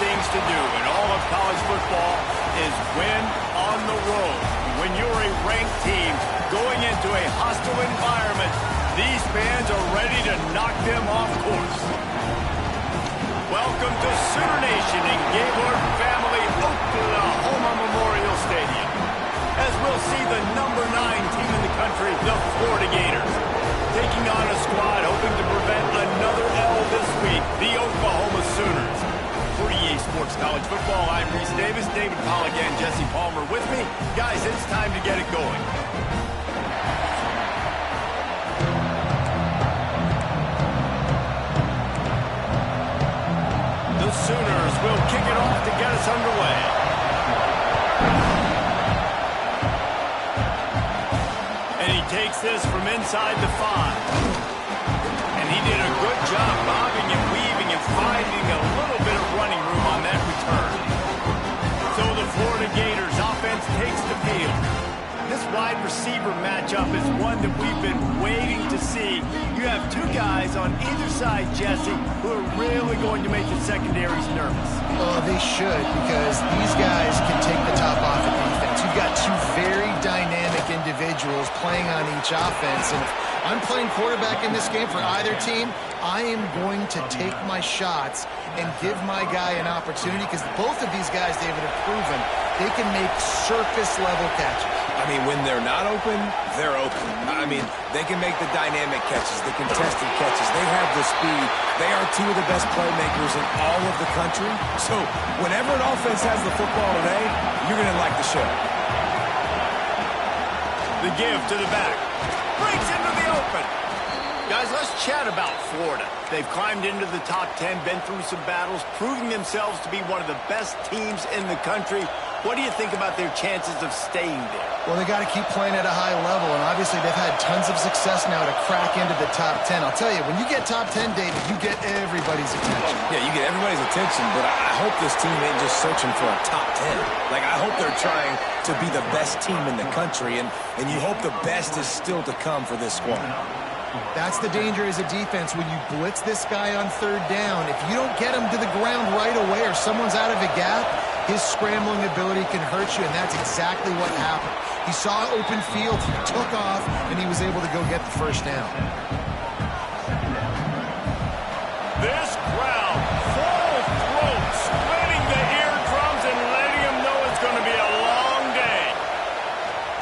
things to do in all of college football is win on the road. When you're a ranked team going into a hostile environment, these fans are ready to knock them off course. Welcome to Sooner Nation in Gaylord Family Oklahoma Memorial Stadium, as we'll see the number 9 team in the country, the Florida Gators, taking on a squad hoping to prevent another L this week, the Oklahoma Sooners. For EA Sports College Football, I'm Reese Davis, David Pollack, and Jesse Palmer with me. Guys, it's time to get it going. The Sooners will kick it off to get us underway. And he takes this from inside the 5. And he did a good job bobbing and weaving and finding a little bit of running room on that return. So the Florida Gators offense takes the field. This wide receiver matchup is one that we've been waiting to see. You have 2 guys on either side, Jesse, who are really going to make the secondaries nervous. Well, they should, because these guys can take the top off of defense. You've got 2 very dynamic individuals playing on each offense, and if I'm playing quarterback in this game for either team, I am going to take my shots and give my guy an opportunity, because both of these guys, David, have proven they can make circus-level catches. I mean, when they're not open, they're open. I mean, they can make the dynamic catches, the contested catches. They have the speed. They are 2 of the best playmakers in all of the country. So whenever an offense has the football today, you're going to like the show. The give to the back. Breaks into the open. Guys, let's chat about Florida. They've climbed into the top 10, been through some battles, proving themselves to be one of the best teams in the country. What do you think about their chances of staying there? Well, they got to keep playing at a high level, and obviously they've had tons of success now to crack into the top 10. I'll tell you, when you get top 10, David, you get everybody's attention. Yeah, you get everybody's attention, but I hope this team ain't just searching for a top 10. Like, I hope they're trying to be the best team in the country, and you hope the best is still to come for this squad. That's the danger as a defense when you blitz this guy on 3rd down. If you don't get him to the ground right away or someone's out of a gap, his scrambling ability can hurt you, and that's exactly what happened. He saw open field, he took off, and he was able to go get the 1st down. This crowd, full throat, splitting the eardrums and letting them know it's going to be a long day.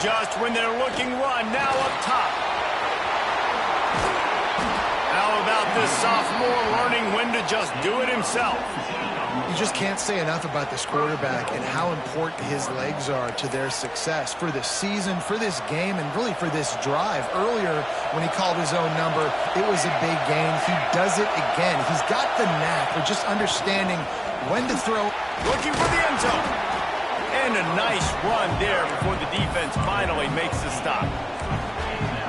Just when they're looking run, now up top. How about this sophomore learning when to just do it himself? You just can't say enough about this quarterback and how important his legs are to their success for the season, for this game, and really for this drive. Earlier, when he called his own number, it was a big gain. He does it again. He's got the knack for just understanding when to throw. Looking for the end zone. And a nice run there before the defense finally makes the stop.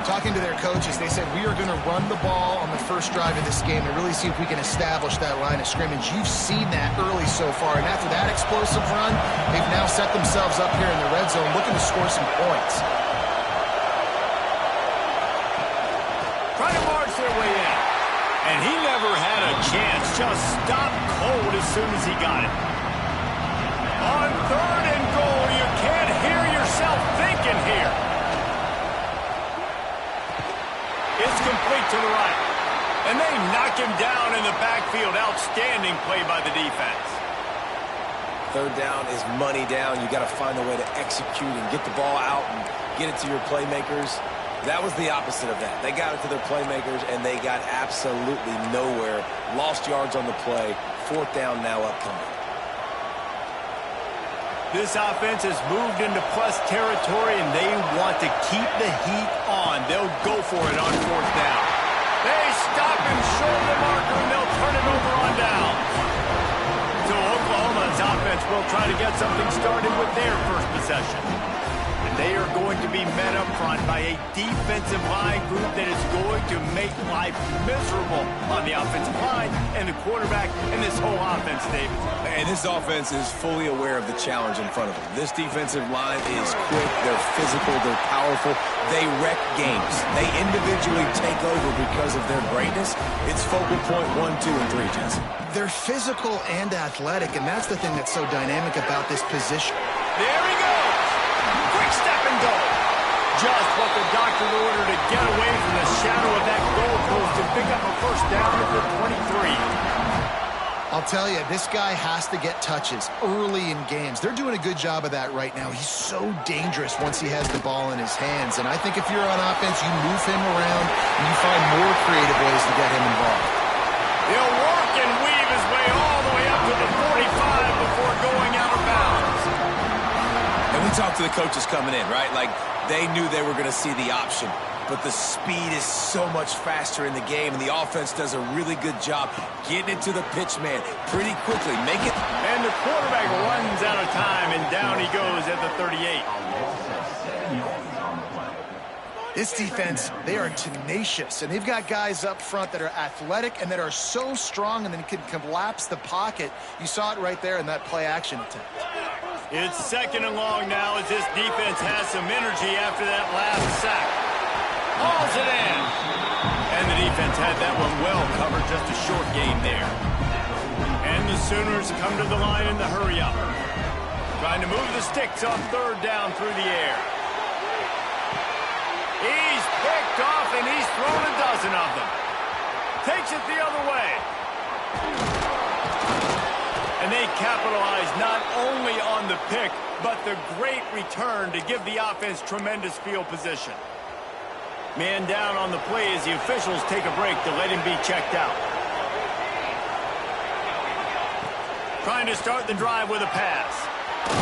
Talking to their coaches, they said, we are going to run the ball on the first drive of this game and really see if we can establish that line of scrimmage. You've seen that early so far, and after that explosive run, they've now set themselves up here in the red zone looking to score some points. Trying to march their way in. And he never had a chance. Just stopped cold as soon as he got it. On 3rd and goal, you can't hear yourself thinking here. It's complete to the right. And they knock him down in the backfield. Outstanding play by the defense. 3rd down is money down. You got to find a way to execute and get the ball out and get it to your playmakers. That was the opposite of that. They got it to their playmakers, and they got absolutely nowhere. Lost yards on the play. 4th down now upcoming. This offense has moved into plus territory, and they want to keep the heat on. They'll go for it on 4th down. They stop him short of the marker, and they'll turn it over on down. So Oklahoma's offense will try to get something started with their first possession. they are going to be met up front by a defensive line group that is going to make life miserable on the offensive line and the quarterback and this whole offense, David. And this offense is fully aware of the challenge in front of them. This defensive line is quick, they're physical, they're powerful, they wreck games. They individually take over because of their greatness. It's focal point 1, 2, and 3, Jesse. They're physical and athletic, and that's the thing that's so dynamic about this position. There he goes. Quick step and go. Just what the doctor ordered to get away from the shadow of that goalpost and pick up a first down at the 23. I'll tell you, this guy has to get touches early in games. They're doing a good job of that right now. He's so dangerous once he has the ball in his hands. And I think if you're on offense, you move him around and you find more creative ways to get him involved. He'll work and weave his way all the way up to the 45 before going out of bounds. And we talked to the coaches coming in, right? Like, they knew they were going to see the option. But the speed is so much faster in the game, and the offense does a really good job getting it to the pitch man pretty quickly. Make it. And the quarterback runs out of time, and down he goes at the 38. This defense, they are tenacious, and they've got guys up front that are athletic and that are so strong and then can collapse the pocket. You saw it right there in that play-action attempt. It's second and long now as this defense has some energy after that last sack. Hauls it in. And the defense had that one well covered, just a short game there. And the Sooners come to the line in the hurry-up. Trying to move the sticks on third down through the air. He's picked off, and he's thrown a dozen of them. Takes it the other way. And they capitalize not only on the pick, but the great return to give the offense tremendous field position. Man down on the play as the officials take a break to let him be checked out. Trying to start the drive with a pass.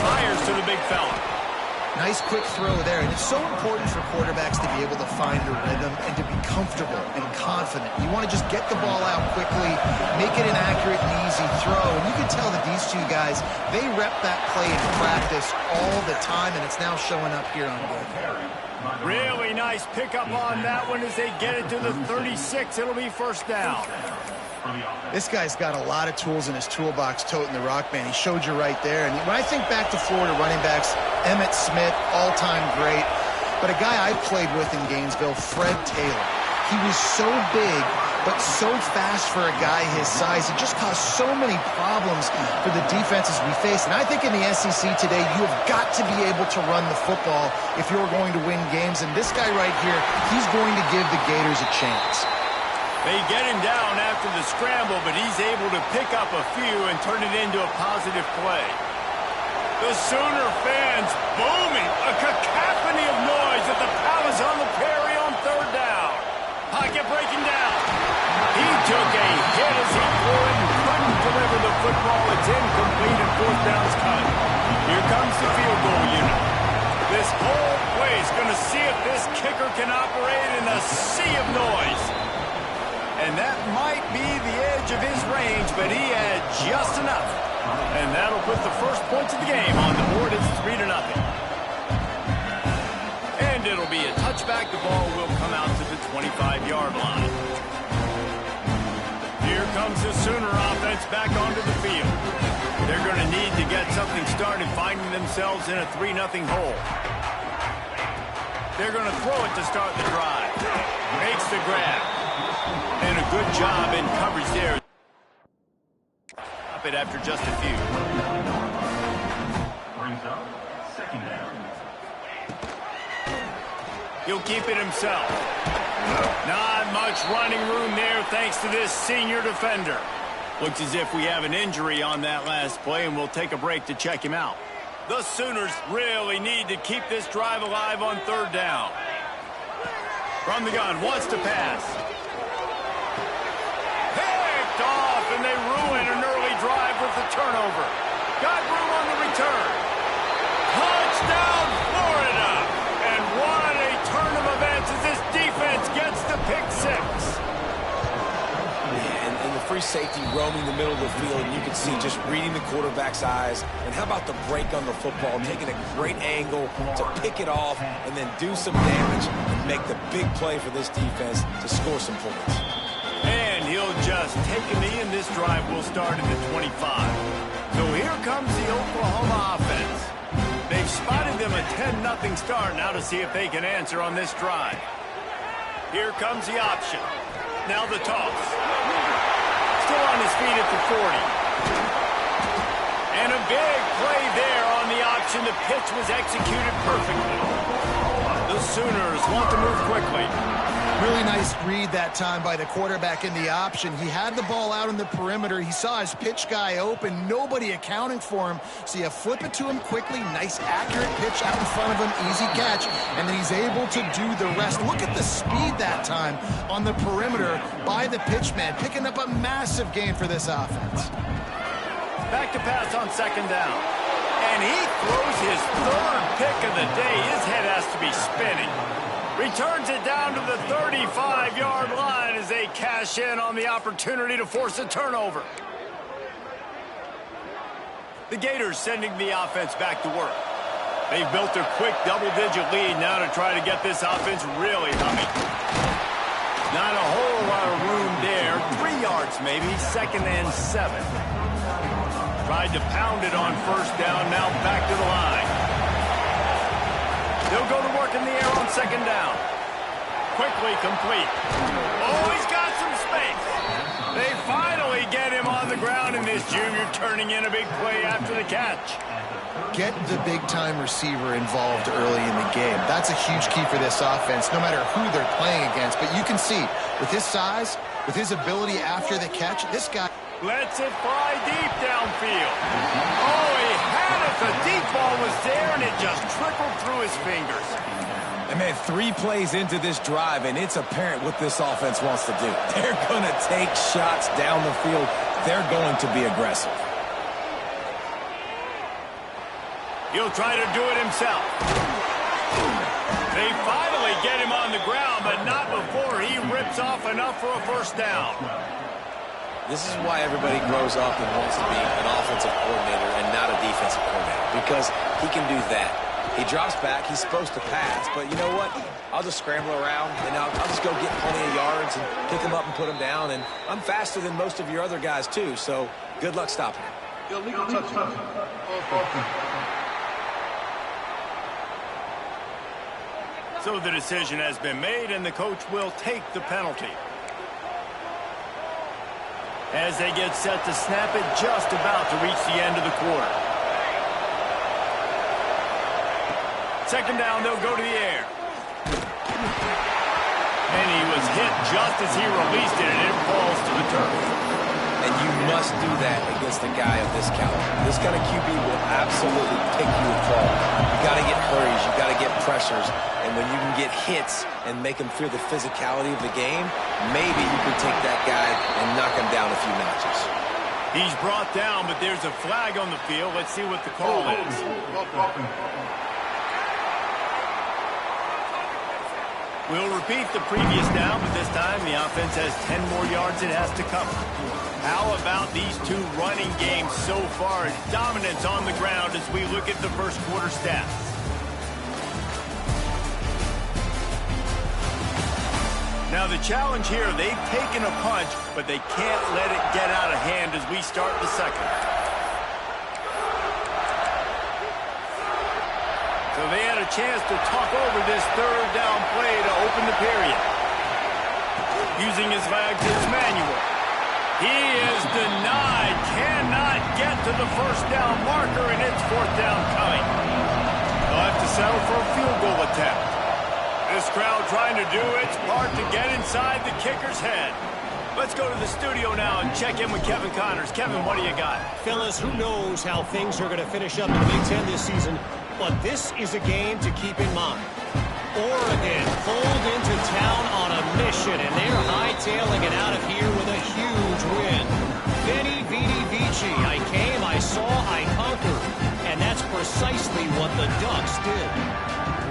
Fires to the big fella. Nice quick throw there, and it's so important for quarterbacks to be able to find a rhythm and to be comfortable and confident. You want to just get the ball out quickly, make it an accurate and easy throw, and you can tell that these two guys, they rep that play in practice all the time, and it's now showing up here on game. Really nice pickup on that one as they get it to the 36. It'll be first down. This guy's got a lot of tools in his toolbox toting the rock, man. He showed you right there. And when I think back to Florida running backs, Emmitt Smith, all-time great. But a guy I played with in Gainesville, Fred Taylor. He was so big, but so fast for a guy his size. It just caused so many problems for the defenses we faced. And I think in the SEC today, you have got to be able to run the football if you're going to win games. And this guy right here, he's going to give the Gators a chance. They get him down after the scramble, but he's able to pick up a few and turn it into a positive play. The Sooner fans booming, a cacophony of noise at the Palace on the Prairie on third down. Pocket breaking down. He took a hit as he threw it and couldn't deliver the football. It's incomplete and fourth down's cut. Here comes the field goal unit. This whole place going to see if this kicker can operate in a sea of noise. And that might be the edge of his range, but he had just enough. And that'll put the first points of the game on the board. It's 3-0. And it'll be a touchback. The ball will come out to the 25-yard line. Here comes the Sooner offense back onto the field. They're going to need to get something started, finding themselves in a 3-0 hole. They're going to throw it to start the drive. Makes the grab. And a good job in coverage there. Up it after just a few. Brings up second down. He'll keep it himself. Not much running room there thanks to this senior defender. Looks as if we have an injury on that last play, and we'll take a break to check him out. The Sooners really need to keep this drive alive on third down. From the gun, wants to pass. Picked off, and they ruin an early drive with the turnover. Got room on the return. Touchdown, Florida! And what a turn of events as this defense gets the pick six. And the free safety roaming the middle of the field, and you can see just reading the quarterback's eyes. And how about the break on the football, taking a great angle to pick it off and then do some damage and make the big play for this defense to score some points. And he'll just take a knee, and this drive will start at the 25. So here comes the Oklahoma offense. They've spotted them a 10-0 start. Now to see if they can answer on this drive. Here comes the option. Now the toss. Still on his feet at the 40. And a big play there on the option. The pitch was executed perfectly. The Sooners want to move quickly. Really nice read that time by the quarterback in the option. He had the ball out on the perimeter. He saw his pitch guy open. Nobody accounting for him. So you flip it to him quickly. Nice, accurate pitch out in front of him. Easy catch. And then he's able to do the rest. Look at the speed that time on the perimeter by the pitchman, picking up a massive gain for this offense. Back to pass on second down. And he throws his third pick of the day. His head has to be spinning. Returns it down to the 35-yard line as they cash in on the opportunity to force a turnover. The Gators sending the offense back to work. They've built a quick double-digit lead now to try to get this offense really humming. Not a whole lot of room there. 3 yards maybe, 2nd and 7. Tried to pound it on first down, now back to the line. They'll go to work in the air on second down. Quickly complete. Oh, he's got some space. They finally get him on the ground, and this junior turning in a big play after the catch. Get the big-time receiver involved early in the game. That's a huge key for this offense, no matter who they're playing against. But you can see, with his size, with his ability after the catch, this guy lets it fly deep downfield. Oh, he had it. The deep ball was there, and it just trickled through his fingers. And man, 3 plays into this drive, and it's apparent what this offense wants to do. They're going to take shots down the field. They're going to be aggressive. He'll try to do it himself. They finally get him on the ground, but not before he rips off enough for a first down. This is why everybody grows up and wants to be an offensive coordinator and not a defensive coordinator, because he can do that. He drops back. He's supposed to pass, but you know what? I'll just scramble around, and I'll just go get plenty of yards and pick him up and put him down, and I'm faster than most of your other guys, too, so good luck stopping him. Illegal touchdown. So the decision has been made, and the coach will take the penalty. As they get set to snap it, just about to reach the end of the quarter. Second down, they'll go to the air. And he was hit just as he released it, and it falls to the turf. And you must do that against a guy of this caliber. This kind of QB will absolutely pick you apart. You got to get hurries, you got to get pressures, and when you can get hits and make him feel the physicality of the game, maybe you can take that guy and knock him down a few notches. He's brought down, but there's a flag on the field. Let's see what the call is. We'll repeat the previous down, but this time the offense has 10 more yards it has to cover. How about these two running games so far? Dominance on the ground as we look at the first quarter stats. Now the challenge here, they've taken a punch, but they can't let it get out of hand as we start the second. So they had a chance to talk over this third down play to open the period. Using his legs, it's Manuel. He is denied, cannot get to the first down marker, and it's fourth down coming. They'll have to settle for a field goal attempt. This crowd trying to do its part to get inside the kicker's head. Let's go to the studio now and check in with Kevin Connors. Kevin, what do you got? Fellas, who knows how things are going to finish up in the Big Ten this season, but this is a game to keep in mind. Oregon pulled into town on a mission, and they're hightailing it out of here with a huge win. Veni, vidi, vici. I came, I saw, I conquered. And that's precisely what the Ducks did.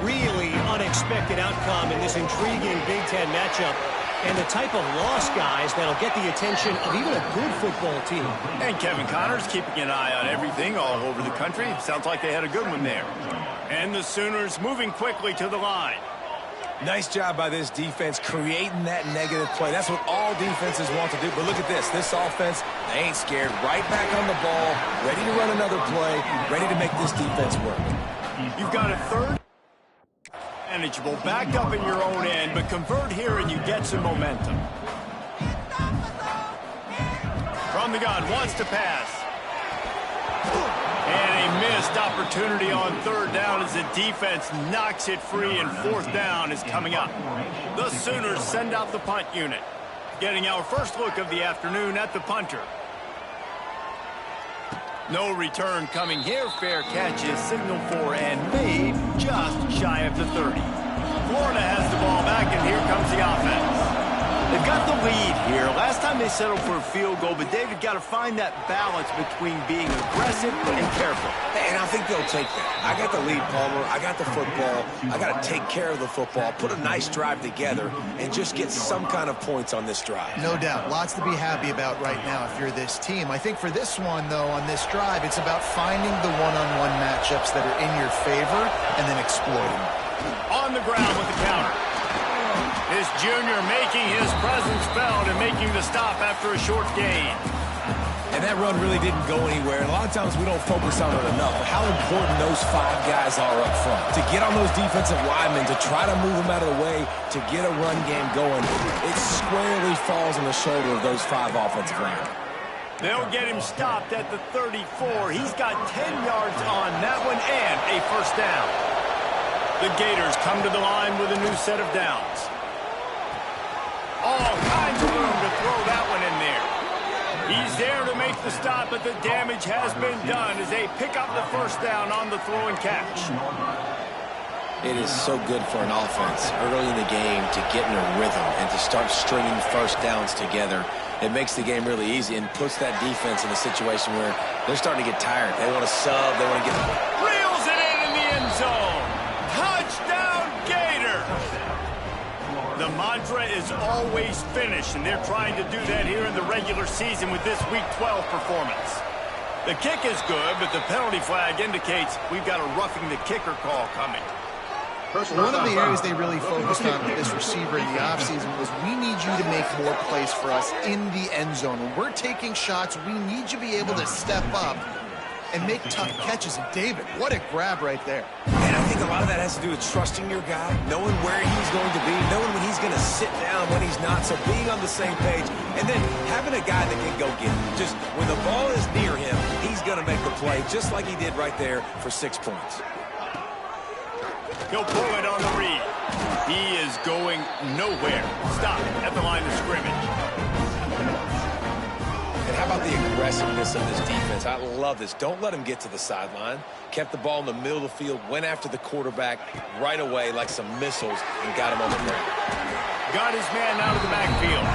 Really unexpected outcome in this intriguing Big Ten matchup. And the type of loss, guys, that'll get the attention of even a good football team. And Kevin Connors keeping an eye on everything all over the country. Sounds like they had a good one there. And the Sooners moving quickly to the line. Nice job by this defense creating that negative play. That's what all defenses want to do. But look at this. This offense, they ain't scared. Right back on the ball, ready to run another play, ready to make this defense work. You've got a third manageable, back up in your own end, but convert here and you get some momentum. From the gun, wants to pass. And a missed opportunity on third down as the defense knocks it free, and fourth down is coming up. The Sooners send out the punt unit. Getting our first look of the afternoon at the punter. No return coming here. Fair catch is signaled for and made just shy of the 30. Florida has the ball back, and here comes the offense. They've got the lead here. Last time they settled for a field goal, but David got to find that balance between being aggressive and careful. And I think they'll take that. I got the lead, Palmer. I got the football. I got to take care of the football, put a nice drive together, and just get some kind of points on this drive. No doubt. Lots to be happy about right now if you're this team. I think for this one, though, on this drive, it's about finding the one-on-one matchups that are in your favor and then exploiting them. On the ground with the counter. This junior making his presence felt and making the stop after a short gain. And that run really didn't go anywhere. And a lot of times we don't focus on it enough. But how important those 5 guys are up front. To get on those defensive linemen, to try to move them out of the way, to get a run game going, it squarely falls on the shoulder of those 5 offensive linemen. They'll get him stopped at the 34. He's got 10 yards on that one and a first down. The Gators come to the line with a new set of downs. All kinds of room to throw that one in there. He's there to make the stop, but the damage has been done as they pick up the first down on the throw and catch. It is so good for an offense early in the game to get in a rhythm and to start stringing first downs together. It makes the game really easy and puts that defense in a situation where they're starting to get tired. They want to sub. They want to get... Reels it in the end zone. Touchdown, Gators! The mantra is always finish, and they're trying to do that here in the regular season with this Week 12 performance. The kick is good, but the penalty flag indicates we've got a roughing the kicker call coming. One of the areas they really focused on with this receiver in the offseason was we need you to make more plays for us in the end zone. When we're taking shots, we need you to be able to step up and make tough catches. And David, what a grab right there. And I think a lot of that has to do with trusting your guy, knowing where he's going to be, knowing when he's going to sit down, when he's not, so being on the same page, and then having a guy that can go get it. Just when the ball is near him, he's going to make the play, just like he did right there for 6 points. He'll pull it on the read. He is going nowhere. Stop at the line of scrimmage. And how about the aggressiveness of this defense? I love this. Don't let him get to the sideline. Kept the ball in the middle of the field, went after the quarterback right away like some missiles and got him on the ground. Got his man out of the backfield.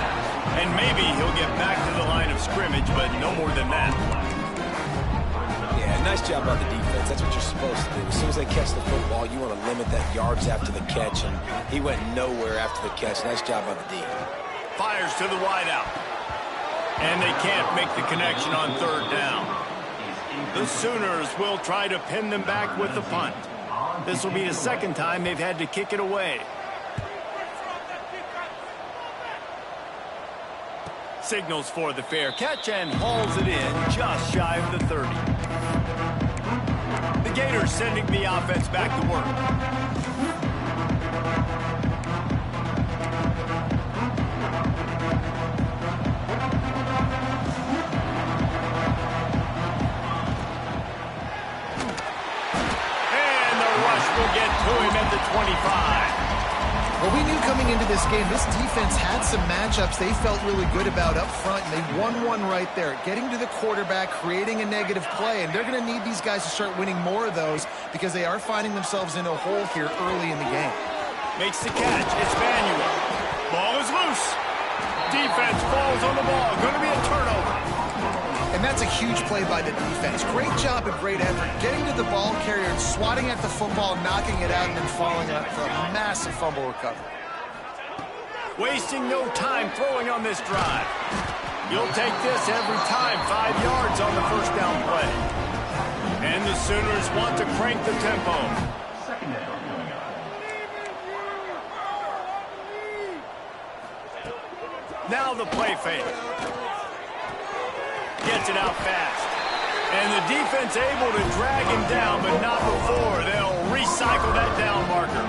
And maybe he'll get back to the line of scrimmage, but no more than that. Yeah, nice job by the defense. That's what you're supposed to do. As soon as they catch the football, you want to limit that yards after the catch, and he went nowhere after the catch. Nice job by the D. Fires to the wideout. And they can't make the connection on third down. The Sooners will try to pin them back with the punt. This will be the second time they've had to kick it away. Signals for the fair catch and hauls it in just shy of the 30. The Gators sending the offense back to work. Will get to him at the 25. Well, we knew coming into this game, this defense had some matchups they felt really good about up front, and they won one right there. Getting to the quarterback, creating a negative play, and they're going to need these guys to start winning more of those because they are finding themselves in a hole here early in the game. Makes the catch. It's Manuel. Ball is loose. Defense falls on the ball. Going to be a turnover. And that's a huge play by the defense. Great job and great effort getting to the ball carrier and swatting at the football, knocking it out, and then falling out for a massive fumble recovery. wasting no time throwing on this drive. You'll take this every time, 5 yards on the first down play. And the Sooners want to crank the tempo. Second down. Now the play fake. Gets it out fast. And the defense able to drag him down, but not before. They'll recycle that down marker.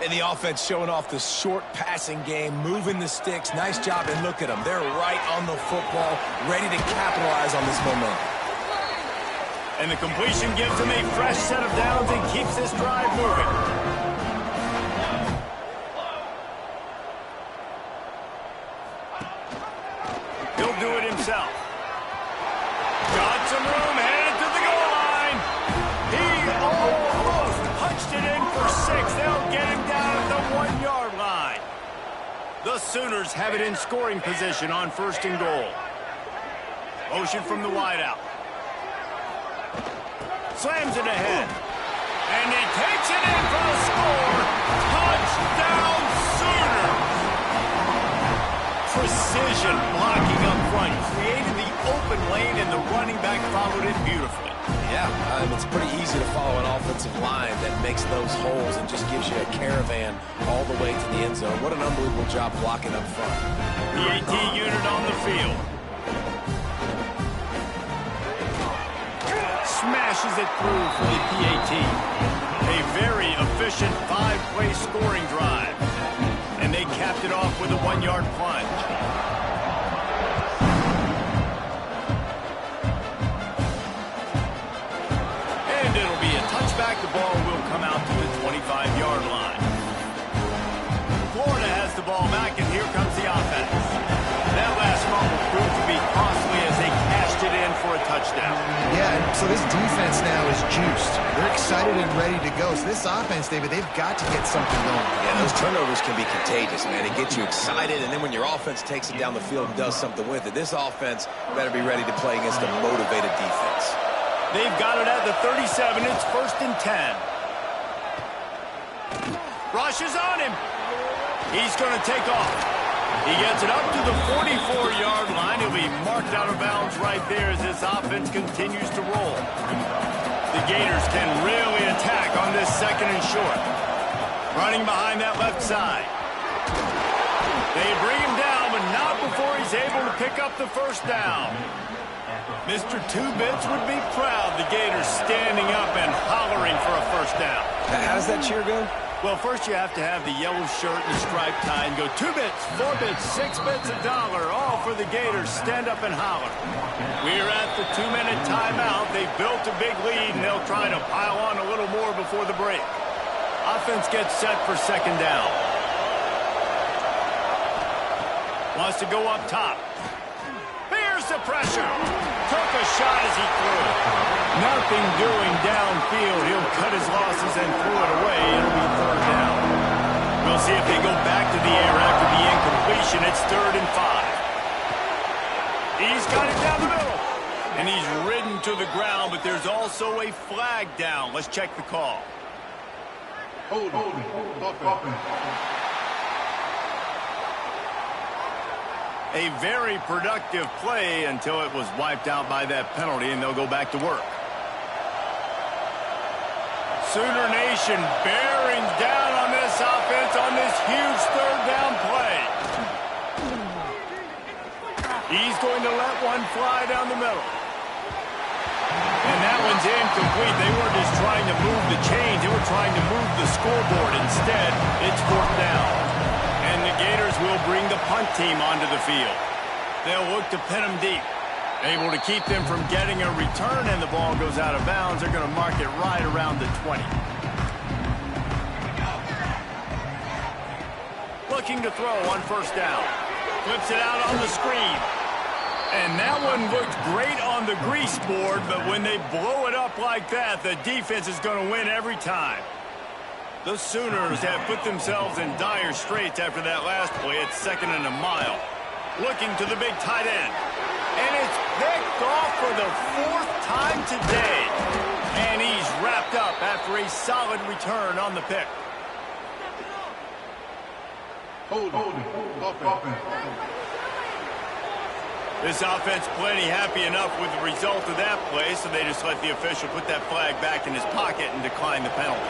And the offense showing off the short passing game, moving the sticks. Nice job, and look at them. They're right on the football, ready to capitalize on this momentum. And the completion gives him a fresh set of downs and keeps this drive moving. He'll do it himself. Got some room, headed to the goal line. He almost punched it in for 6. They'll get him down at the 1-yard line. The Sooners have it in scoring position on 1st and goal. Motion from the wideout. Slams it ahead. And he takes it in for the score. Touchdown Sooners! Precision blocking up front. Created the open lane, and the running back followed it beautifully. Yeah, it's pretty easy to follow an offensive line that makes those holes and just gives you a caravan all the way to the end zone. What an unbelievable job blocking up front. The AT unit on the field. Smashes it through for the PAT. A very efficient 5-play scoring drive. And they capped it off with a 1-yard plunge. And it'll be a touchback. The ball will come out to the 25-yard line. Florida has the ball back, and here comes the offense. That last fumble proved to be costly as they cashed it in for a touchdown. Yeah, and so this defense now is juiced. They're excited and ready to go. So this offense, David, they've got to get something going. Yeah, those turnovers can be contagious, man. It gets you excited, and then when your offense takes it down the field and does something with it, this offense better be ready to play against a motivated defense. They've got it at the 37. It's 1st and 10. Rushes on him. He's going to take off. He gets it up to the 44-yard line. He'll be marked out of bounds right there as this offense continues to roll. The Gators can really attack on this 2nd and short. Running behind that left side. They bring him down, but not before he's able to pick up the 1st down. Mr. Two Bits would be proud. The Gators standing up and hollering for a 1st down. How does that cheer go? Well, first you have to have the yellow shirt and the striped tie and go 2 bits, 4 bits, 6 bits, $1, all for the Gators. Stand up and holler. We're at the 2-minute timeout. They built a big lead, and they'll try to pile on a little more before the break. Offense gets set for 2nd down. Wants to go up top. Here's the pressure. Took a shot as he threw it. Nothing doing downfield. He'll cut his losses and throw it away. It'll be 3rd down. We'll see if they go back to the air after the incompletion. It's 3rd and 5. He's got it down the middle. And he's ridden to the ground, but there's also a flag down. Let's check the call. Hold. A very productive play until it was wiped out by that penalty, and they'll go back to work. Sooner Nation bearing down on this offense on this huge 3rd down play. He's going to let one fly down the middle. And that one's incomplete. They weren't just trying to move the chains. They were trying to move the scoreboard. Instead, it's 4th down. And the Gators will bring the punt team onto the field. They'll look to pin them deep. Able to keep them from getting a return, and the ball goes out of bounds. They're going to mark it right around the 20. Looking to throw on 1st down. Flips it out on the screen. And that one looked great on the grease board, but when they blow it up like that, the defense is going to win every time. The Sooners have put themselves in dire straits after that last play. It's 2nd and a mile. Looking to the big tight end. And it's picked off for the 4th time today. And he's wrapped up after a solid return on the pick. Holding. Offense. This offense plenty happy enough with the result of that play, so they just let the official put that flag back in his pocket and decline the penalty.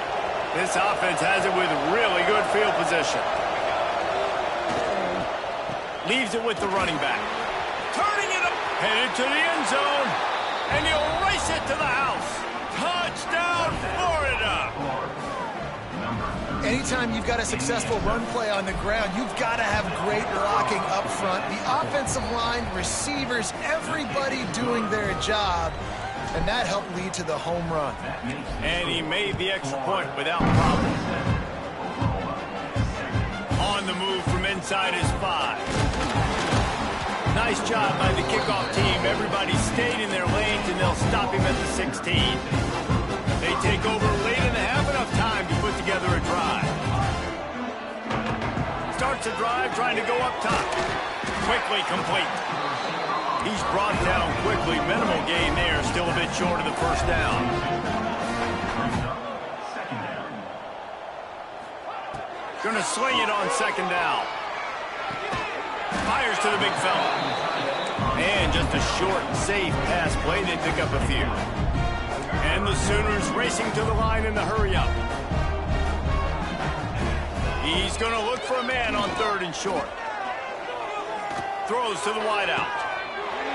This offense has it with really good field position. Leaves it with the running back. Turning it up, headed to the end zone, and he'll race it to the house. Touchdown, Florida! Anytime you've got a successful run play on the ground, you've got to have great blocking up front. The offensive line, receivers, everybody doing their job, and that helped lead to the home run. And he made the extra point without problem. On the move from inside his 5. Nice job by the kickoff team. Everybody stayed in their lanes, and they'll stop him at the 16. They take over late in the half, enough time to put together a drive. Starts a drive trying to go up top. Quickly complete. He's brought down quickly. Minimal gain there. Still a bit short of the first down. Gonna sling it on second down. Fires to the big fella. And just a short, safe pass play. They pick up a few. And the Sooners racing to the line in the hurry-up. He's going to look for a man on 3rd and short. Throws to the wideout.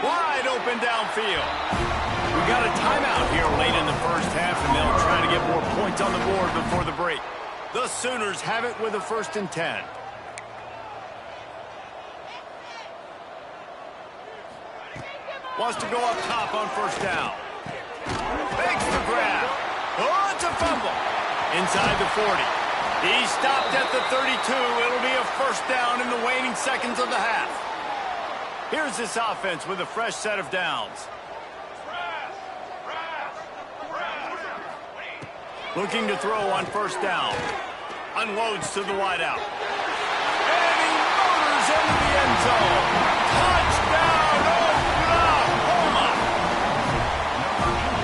Wide open downfield. We got a timeout here late in the first half, and they'll try to get more points on the board before the break. The Sooners have it with a 1st and 10. Wants to go up top on first down. Makes the grab. Oh, it's a fumble. Inside the 40. He stopped at the 32. It'll be a first down in the waning seconds of the half. Here's this offense with a fresh set of downs. Looking to throw on first down. Unloads to the wideout. And he motors into the end zone. Touchdown, Oklahoma!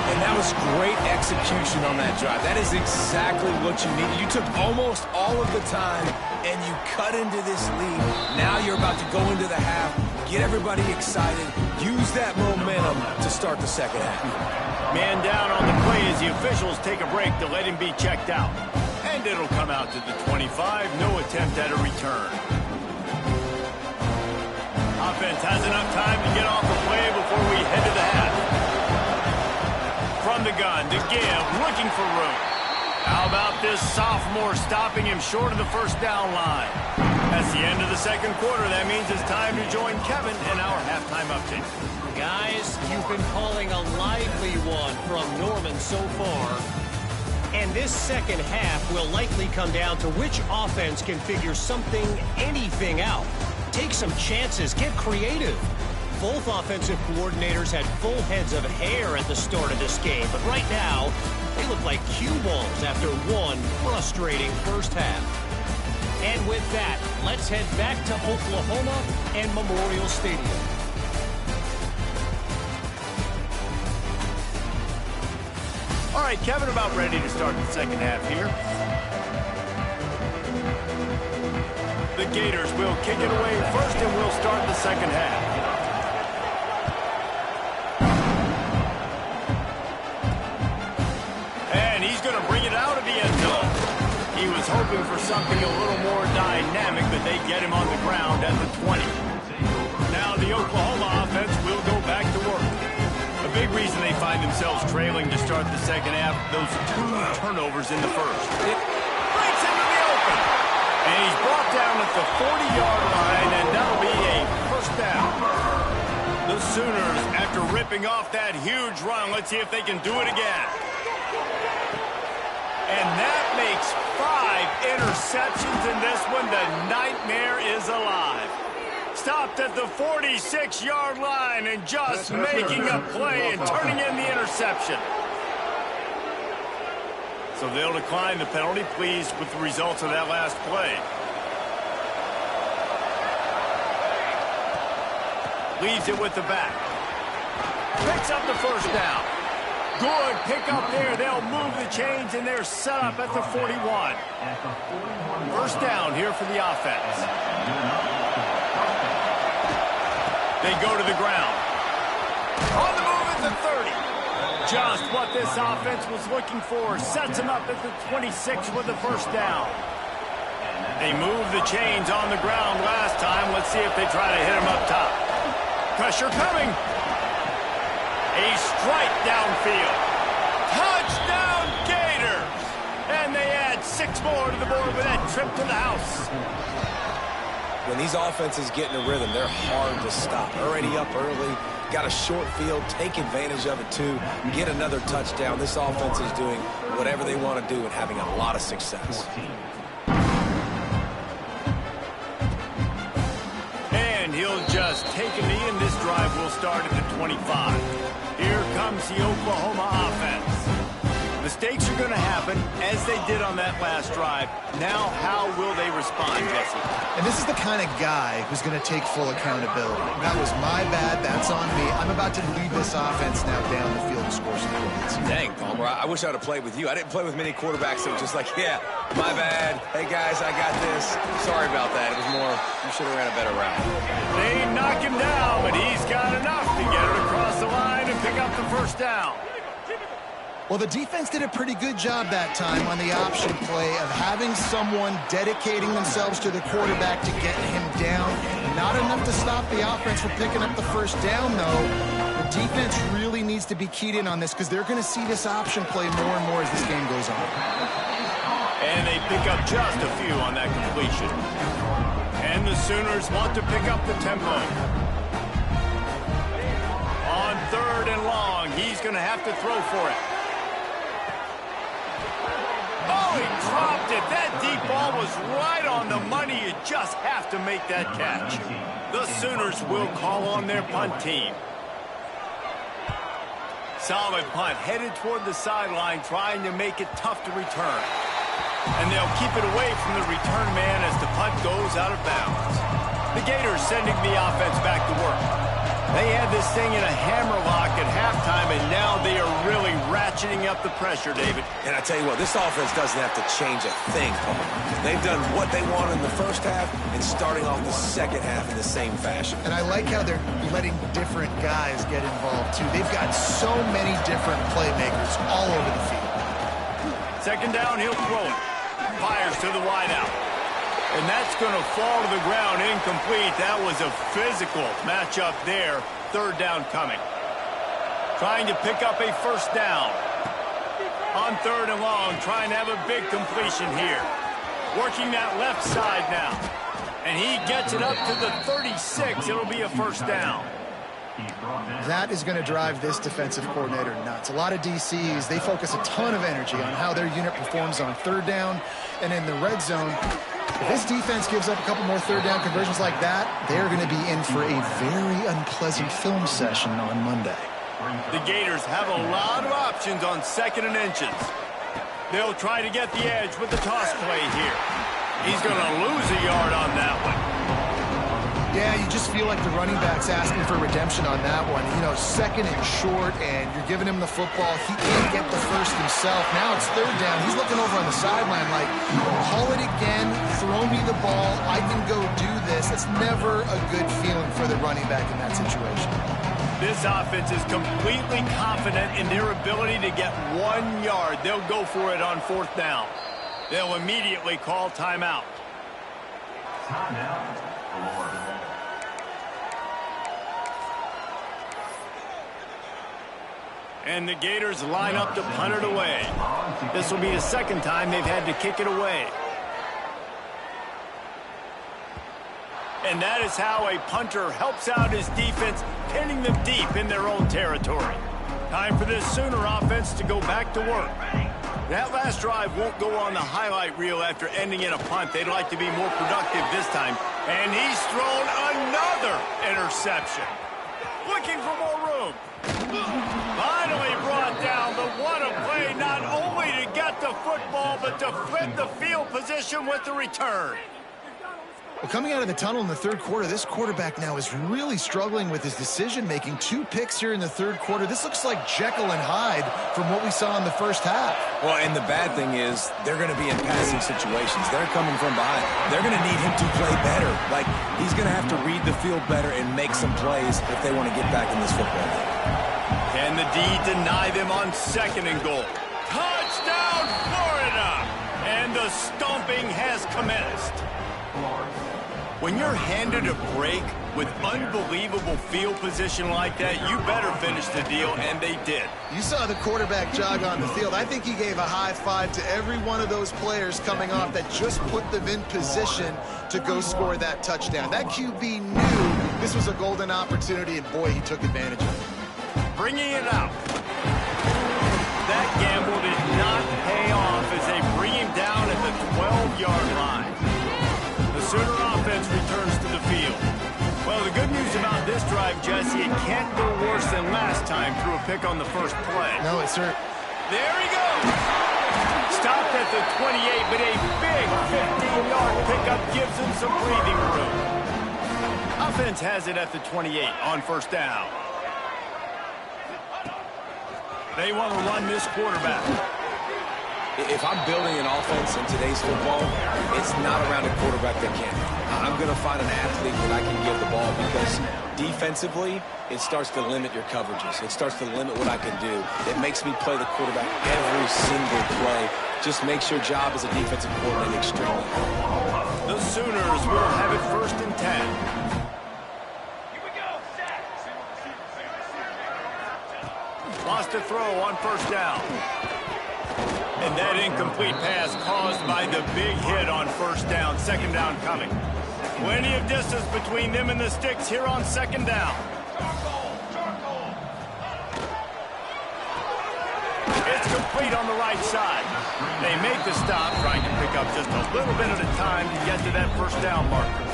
And that was great execution on that drive. That is exactly what you needed. You took almost all of the time, and you cut into this lead. Now you're about to go into the half, get everybody excited, use that momentum to start the second half. Man down on the play as the officials take a break to let him be checked out. And it'll come out to the 25. No attempt at a return. Offense has enough time to get off the play before we head to the half. From the gun to give, looking for room. How about this sophomore stopping him short of the first down line? That's the end of the second quarter. That means it's time to join Kevin in our halftime update. Guys, you've been calling a lively one from Norman so far. And this second half will likely come down to which offense can figure something, anything out. Take some chances, get creative. Both offensive coordinators had full heads of hair at the start of this game, but right now, they look like cue balls after one frustrating first half. And with that, let's head back to Oklahoma and Memorial Stadium. All right, Kevin, about ready to start the second half here. The Gators will kick it away first, and we'll start the second half. And he's going to bring it out of the end zone. He was hoping for something a little more dynamic, but they get him on the ground at the 20. Now the Oklahoma offense will go back to work. A big reason they find themselves trailing to start the second half, those 2 turnovers in the first. It breaks into the open. And he's brought down at the 40-yard line, and that'll be a first down. The Sooners, after ripping off that huge run, let's see if they can do it again. And that makes 5 interceptions in this one. The nightmare is alive. Stopped at the 46-yard line and just making a play and turning in the interception. So they'll decline the penalty, pleased with the results of that last play. Leaves it with the back. Picks up the first down. Good pick up there. They'll move the chains, and they're set up at the 41. First down here for the offense. They go to the ground. On the move at the 30. Just what this offense was looking for. Sets them up at the 26 with the first down. They moved the chains on the ground last time. Let's see if they try to hit them up top. Pressure coming. A strike downfield. Touchdown Gators! And they add 6 more to the board with that trip to the house. When these offenses get in a rhythm, they're hard to stop. Already up early, got a short field, take advantage of it too, get another touchdown. This offense is doing whatever they want to do and having a lot of success. And he'll just take a knee, and this drive will start at the 25. Here comes the Oklahoma offense. Mistakes are going to happen, as they did on that last drive. Now, how will they respond, Jesse? And this is the kind of guy who's going to take full accountability. That was my bad. That's on me. I'm about to lead this offense now down the field and score some points. Dang, Palmer, I wish I would have played with you. I didn't play with many quarterbacks that were just like, yeah, my bad. Hey, guys, I got this. Sorry about that. It was more, you should have ran a better route. They knock him down, but he's got enough to get it across the line and pick up the first down. Well, the defense did a pretty good job that time on the option play of having someone dedicating themselves to the quarterback to get him down. Not enough to stop the offense from picking up the first down, though. The defense really needs to be keyed in on this because they're going to see this option play more and more as this game goes on. And they pick up just a few on that completion. And the Sooners want to pick up the tempo. On 3rd and long, he's going to have to throw for it. Oh, he dropped it. That deep ball was right on the money. You just have to make that catch. The Sooners will call on their punt team. Solid punt, headed toward the sideline, trying to make it tough to return. And they'll keep it away from the return man as the punt goes out of bounds. The Gators sending the offense back to work. They had this thing in a hammerlock at halftime, and now they are really ratcheting up the pressure, David. And I tell you what, this offense doesn't have to change a thing, Paul. They've done what they wanted in the first half and starting off the second half in the same fashion. And I like how they're letting different guys get involved, too. They've got so many different playmakers all over the field. Second down, he'll throw it. Fires to the wideout. And that's going to fall to the ground incomplete. That was a physical matchup there. 3rd down coming. Trying to pick up a first down. On 3rd and long, trying to have a big completion here. Working that left side now. And he gets it up to the 36. It'll be a first down. That is going to drive this defensive coordinator nuts. A lot of DCs, they focus a ton of energy on how their unit performs on 3rd down and in the red zone. If this defense gives up a couple more 3rd down conversions like that, they're going to be in for a very unpleasant film session on Monday. The Gators have a lot of options on 2nd and inches. They'll try to get the edge with the toss play here. He's going to lose a yard on that one. Yeah, you just feel like the running back's asking for redemption on that one. You know, 2nd and short, and you're giving him the football. He can't get the first himself. Now it's 3rd down. He's looking over on the sideline like, call it again, throw me the ball, I can go do this. It's never a good feeling for the running back in that situation. This offense is completely confident in their ability to get 1 yard. They'll go for it on 4th down. They'll immediately call timeout. Timeout. And the Gators line up to punt it away. This will be the 2nd time they've had to kick it away. And that is how a punter helps out his defense, pinning them deep in their own territory. Time for this Sooner offense to go back to work. That last drive won't go on the highlight reel after ending in a punt. They'd like to be more productive this time. And he's thrown another interception. Looking for more room. Finally brought down, but what a play, not only to get the football, but to flip the field position with the return. Well, coming out of the tunnel in the third quarter, this quarterback now is really struggling with his decision-making. 2 picks here in the third quarter. This looks like Jekyll and Hyde from what we saw in the first half. Well, and the bad thing is they're going to be in passing situations. They're coming from behind. They're going to need him to play better. Like, he's going to have to read the field better and make some plays if they want to get back in this football game. Can the D deny them on 2nd and goal? Touchdown, Florida! And the stomping has commenced. When you're handed a break with unbelievable field position like that, you better finish the deal, and they did. You saw the quarterback jog on the field. I think he gave a high five to every one of those players coming off that just put them in position to go score that touchdown. That QB knew this was a golden opportunity, and boy, he took advantage of it. Bringing it out. That gamble did not pay off as they bring him down at the 12-yard line. The Sooner offense returns to the field. Well, the good news about this drive, Jesse, it can't go worse than last time through a pick on the first play. No, it's hurt. There he goes. Stopped at the 28, but a big 15-yard pickup gives him some breathing room. Offense has it at the 28 on first down. They want to run this quarterback. If I'm building an offense in today's football, it's not around a quarterback that can. I'm going to find an athlete that I can give the ball because defensively, it starts to limit your coverages. It starts to limit what I can do. It makes me play the quarterback every single play. Just makes your job as a defensive coordinator extremely hard. The Sooners will have it 1st and 10. Lost a throw on first down. And that incomplete pass caused by the big hit on first down. 2nd down coming. Plenty of distance between them and the sticks here on 2nd down. It's complete on the right side. They make the stop, trying to pick up just a little bit at a time to get to that first down marker.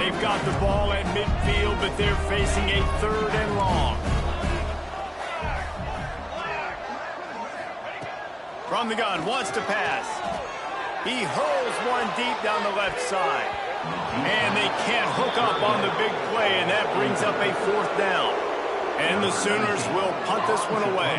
They've got the ball at midfield, but they're facing a 3rd and long. From the gun, wants to pass. He hurls one deep down the left side. And they can't hook up on the big play, and that brings up a 4th down. And the Sooners will punt this one away.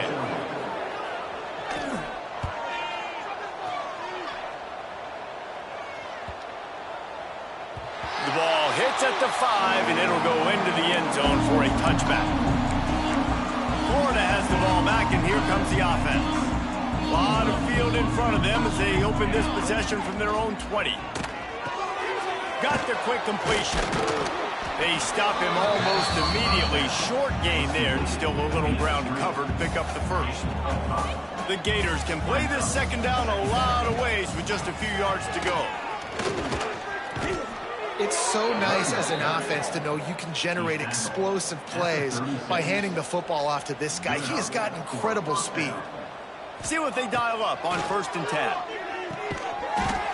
The ball hits at the 5, and it'll go into the end zone for a touchback. Florida has the ball back, and here comes the offense. A lot of field in front of them as they open this possession from their own 20. Got the quick completion. They stop him almost immediately. Short gain there, and still a little ground to cover to pick up the first. The Gators can play this 2nd down a lot of ways with just a few yards to go. It's so nice as an offense to know you can generate explosive plays by handing the football off to this guy. He has got incredible speed. See what they dial up on 1st and 10.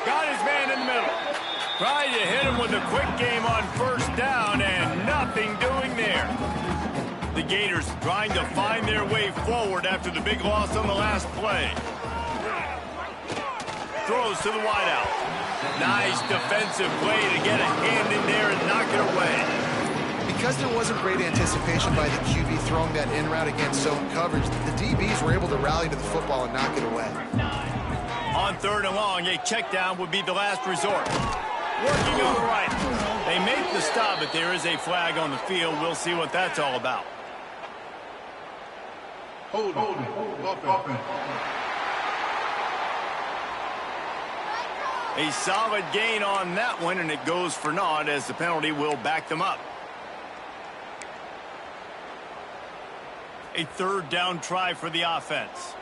Got his man in the middle. Tried to hit him with a quick game on first down, and nothing doing there. The Gators trying to find their way forward after the big loss on the last play. Throws to the wideout. Nice defensive play to get a hand in there and knock it away. Because there wasn't great anticipation by the QB throwing that in route against zone coverage, the DBs were able to rally to the football and knock it away. On 3rd and long, a check down would be the last resort. Working on the right. They make the stop, but there is a flag on the field. We'll see what that's all about. Hold. A solid gain on that one, and it goes for naught as the penalty will back them up. A 3rd down try for the offense.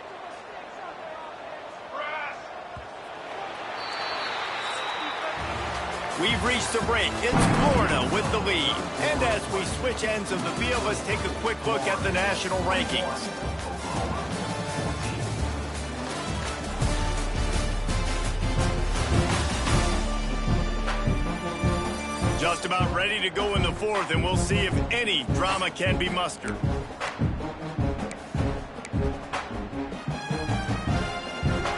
We've reached the break. It's Florida with the lead. And as we switch ends of the field, let's take a quick look at the national rankings. Just about ready to go in the 4th, and we'll see if any drama can be mustered.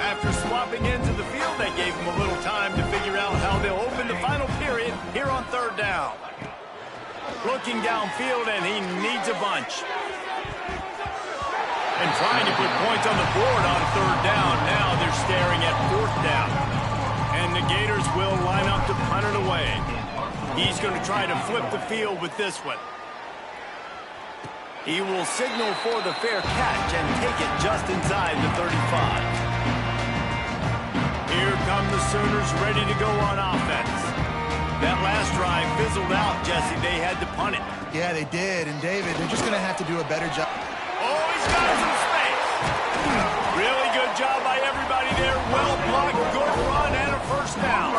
After swapping into the field, that gave them a little time to figure out how they'll open the final period out. Looking downfield, and he needs a bunch. And trying to put points on the board on third down. Now they're staring at fourth down. And the Gators will line up to punt it away. He's going to try to flip the field with this one. He will signal for the fair catch and take it just inside the 35. Here come the Sooners ready to go on offense. That last drive fizzled out, Jesse. They had to punt it. Yeah, they did. And, David, they're just going to have to do a better job. Oh, he's got some space. Really good job by everybody there. Well blocked, good run, and a first down.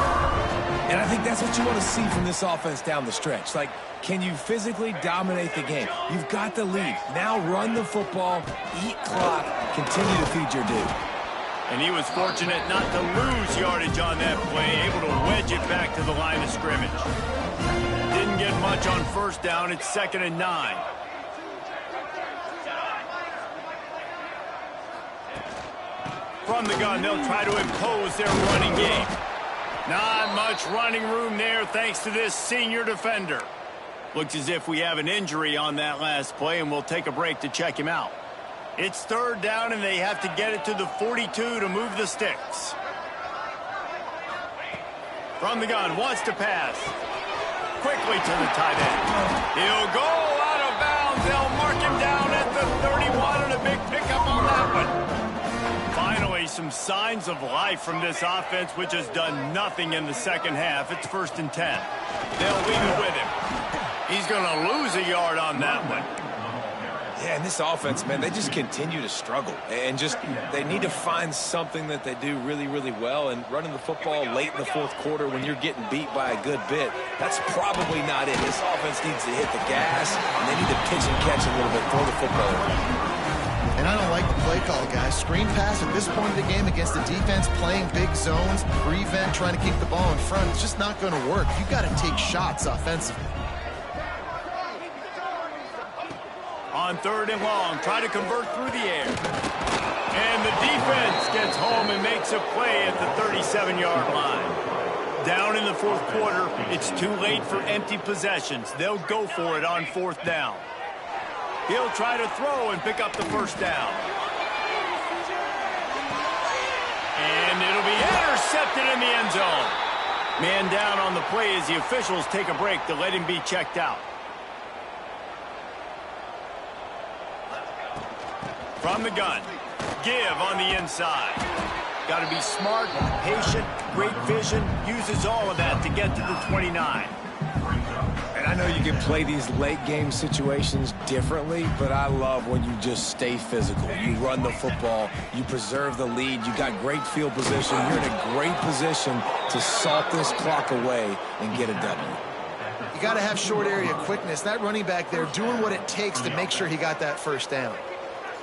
And I think that's what you want to see from this offense down the stretch. Like, can you physically dominate the game? You've got the lead. Now run the football, eat clock, continue to feed your dude. And he was fortunate not to lose yardage on that play, able to wedge it back to the line of scrimmage. Didn't get much on first down. It's 2nd and 9. From the gun, they'll try to impose their running game. Not much running room there thanks to this senior defender. Looks as if we have an injury on that last play, and we'll take a break to check him out. It's third down, and they have to get it to the 42 to move the sticks. From the gun, wants to pass. Quickly to the tight end. He'll go out of bounds. They'll mark him down at the 31, and a big pickup on that one. Finally, some signs of life from this offense, which has done nothing in the second half. It's 1st and 10. They'll leave it with him. He's going to lose a yard on that one. Yeah, and this offense, man, they just continue to struggle. And just, they need to find something that they do really, really well. And running the football late in the fourth quarter when you're getting beat by a good bit, that's probably not it. This offense needs to hit the gas, and they need to pitch and catch a little bit, throw the football around. And I don't like the play call, guys. Screen pass at this point of the game against the defense playing big zones, prevent, trying to keep the ball in front. It's just not going to work. You've got to take shots offensively. On 3rd and long, try to convert through the air. And the defense gets home and makes a play at the 37-yard line. Down in the fourth quarter, it's too late for empty possessions. They'll go for it on 4th down. He'll try to throw and pick up the first down. And it'll be intercepted in the end zone. Man down on the play as the officials take a break to let him be checked out. From the gun, give on the inside. Got to be smart, patient, great vision, uses all of that to get to the 29. And I know you can play these late game situations differently, but I love when you just stay physical. You run the football, you preserve the lead, you got great field position, you're in a great position to salt this clock away and get a W. You got to have short area quickness. That running back there doing what it takes to make sure he got that first down.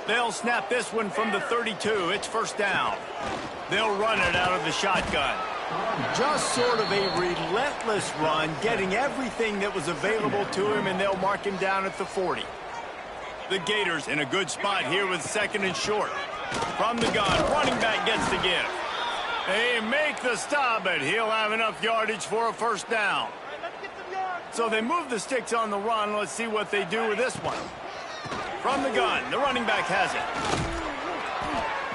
They'll snap this one from the 32. It's 1st down. They'll run it out of the shotgun. Just sort of a relentless run, getting everything that was available to him, and they'll mark him down at the 40. The Gators in a good spot here with 2nd and short. From the gun, running back gets the give. They make the stop, but he'll have enough yardage for a first down. So they move the sticks on the run. Let's see what they do with this one. From the gun, the running back has it.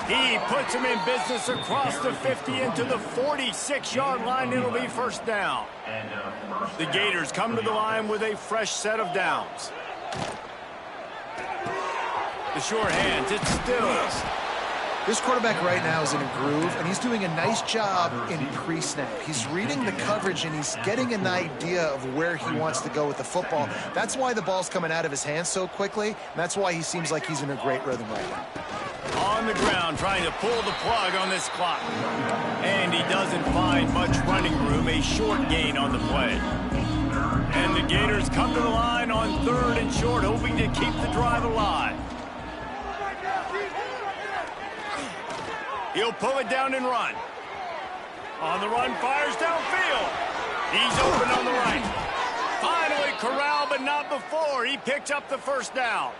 He puts him in business across the 50 into the 46-yard line. It'll be first down. The Gators come to the line with a fresh set of downs. The short hands, it stills. This quarterback right now is in a groove, and he's doing a nice job in pre-snap. He's reading the coverage, and he's getting an idea of where he wants to go with the football. That's why the ball's coming out of his hands so quickly, and that's why he seems like he's in a great rhythm right now. On the ground, trying to pull the plug on this clock. And he doesn't find much running room, a short gain on the play. And the Gators come to the line on 3rd and short, hoping to keep the drive alive. He'll pull it down and run. On the run, fires downfield. He's open on the right. Finally corralled, but not before. He picked up the first down.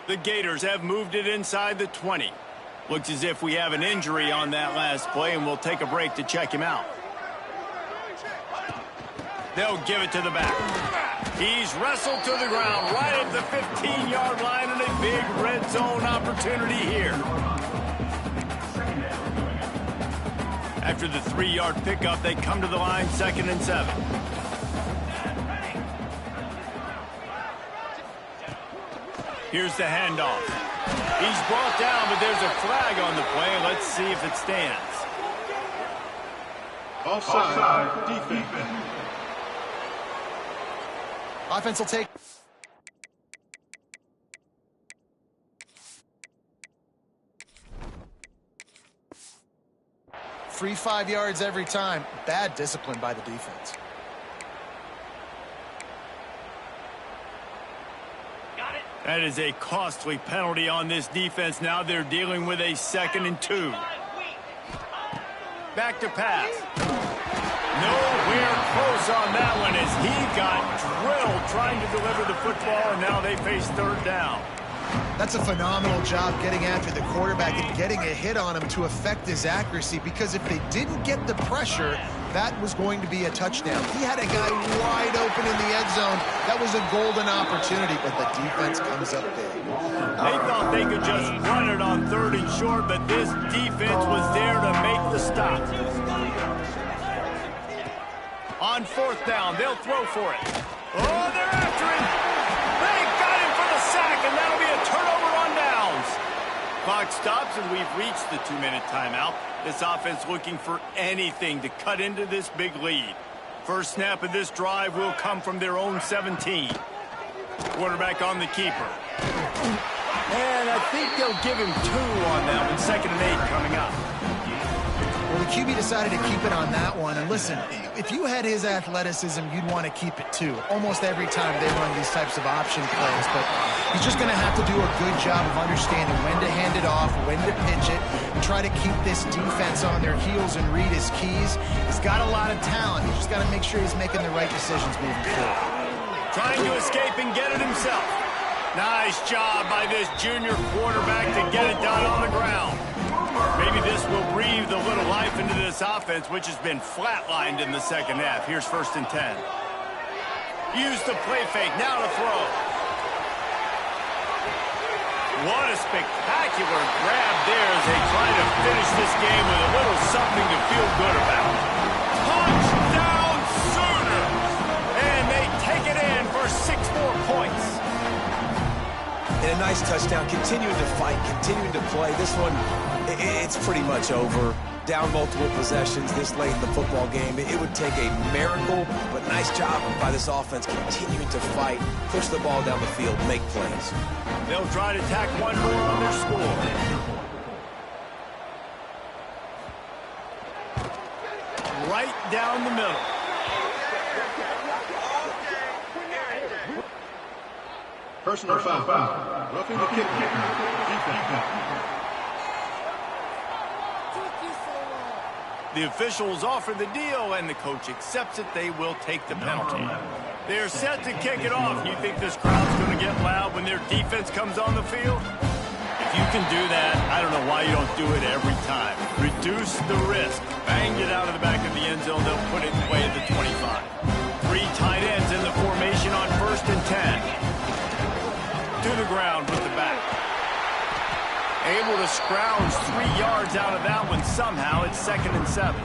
The Gators have moved it inside the 20. Looks as if we have an injury on that last play, and we'll take a break to check him out. They'll give it to the back. He's wrestled to the ground right at the 15-yard line, and a big red zone opportunity here. After the 3-yard pickup, they come to the line, 2nd and 7. Here's the handoff. He's brought down, but there's a flag on the play. Let's see if it stands. Offside. Defense. Offense will take. Free 5 yards every time. Bad discipline by the defense. That is a costly penalty on this defense. Now they're dealing with a 2nd and 2. Back to pass. Nowhere close on that one as he got drilled trying to deliver the football, and now they face 3rd down. That's a phenomenal job getting after the quarterback and getting a hit on him to affect his accuracy, because if they didn't get the pressure, that was going to be a touchdown. He had a guy wide open in the end zone. That was a golden opportunity, but the defense comes up big. They thought they could just run it on 3rd and short, but this defense was there to make the stop. On 4th down, they'll throw for it. Oh, they're after him. They got him for the sack, and that'll be a turnover on downs. Clock stops, and we've reached the 2-minute timeout. This offense looking for anything to cut into this big lead. First snap of this drive will come from their own 17. Quarterback on the keeper. And I think they'll give him 2 on that one. 2nd and 8 coming up. Well, the QB decided to keep it on that one. And listen, if you had his athleticism, you'd want to keep it too. Almost every time they run these types of option plays. But he's just going to have to do a good job of understanding when to hand it off, when to pitch it, and try to keep this defense on their heels and read his keys. He's got a lot of talent. He's just got to make sure he's making the right decisions moving forward. Trying to escape and get it himself. Nice job by this junior quarterback to get it done on the ground. Maybe this will breathe a little life into this offense, which has been flatlined in the 2nd half. Here's 1st and 10. Use the play fake. Now to throw. What a spectacular grab there as they try to finish this game with a little something to feel good about. Touchdown Sooners! And they take it in for 6 more points. And a nice touchdown, continuing to fight, continuing to play. This one, it's pretty much over. Down multiple possessions this late in the football game. It would take a miracle, but nice job by this offense continuing to fight, push the ball down the field, make plays. They'll try to tack one more on their score. Right down the middle. Personal foul. Roughing the kick. Defense. The officials offer the deal, and the coach accepts it. They will take the penalty. They're set to kick it off. You think this crowd's going to get loud when their defense comes on the field? If you can do that, I don't know why you don't do it every time. Reduce the risk. Bang it out of the back of the end zone. They'll put it away at the 25. 3 tight ends in the formation on 1st and 10. To the ground with the back. Able to scrounge 3 yards out of that one somehow. It's 2nd and 7.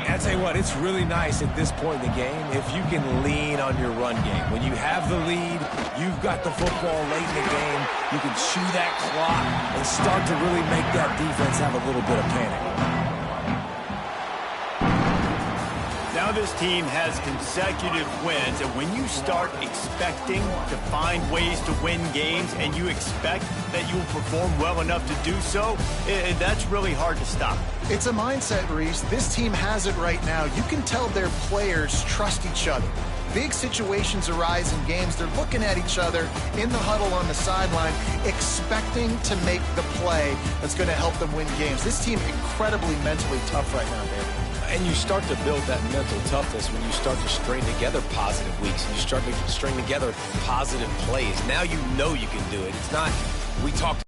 I tell you what, it's really nice at this point in the game if you can lean on your run game. When you have the lead, you've got the football late in the game, you can chew that clock and start to really make that defense have a little bit of panic. Now this team has consecutive wins, and when you start expecting to find ways to win games and you expect that you will perform well enough to do so, that's really hard to stop. It's a mindset, Reese. This team has it right now. You can tell their players trust each other. Big situations arise in games. They're looking at each other in the huddle on the sideline, expecting to make the play that's going to help them win games. This team incredibly mentally tough right now, David. And you start to build that mental toughness when you start to string together positive weeks and you start to string together positive plays. Now you know you can do it. It's not, we talked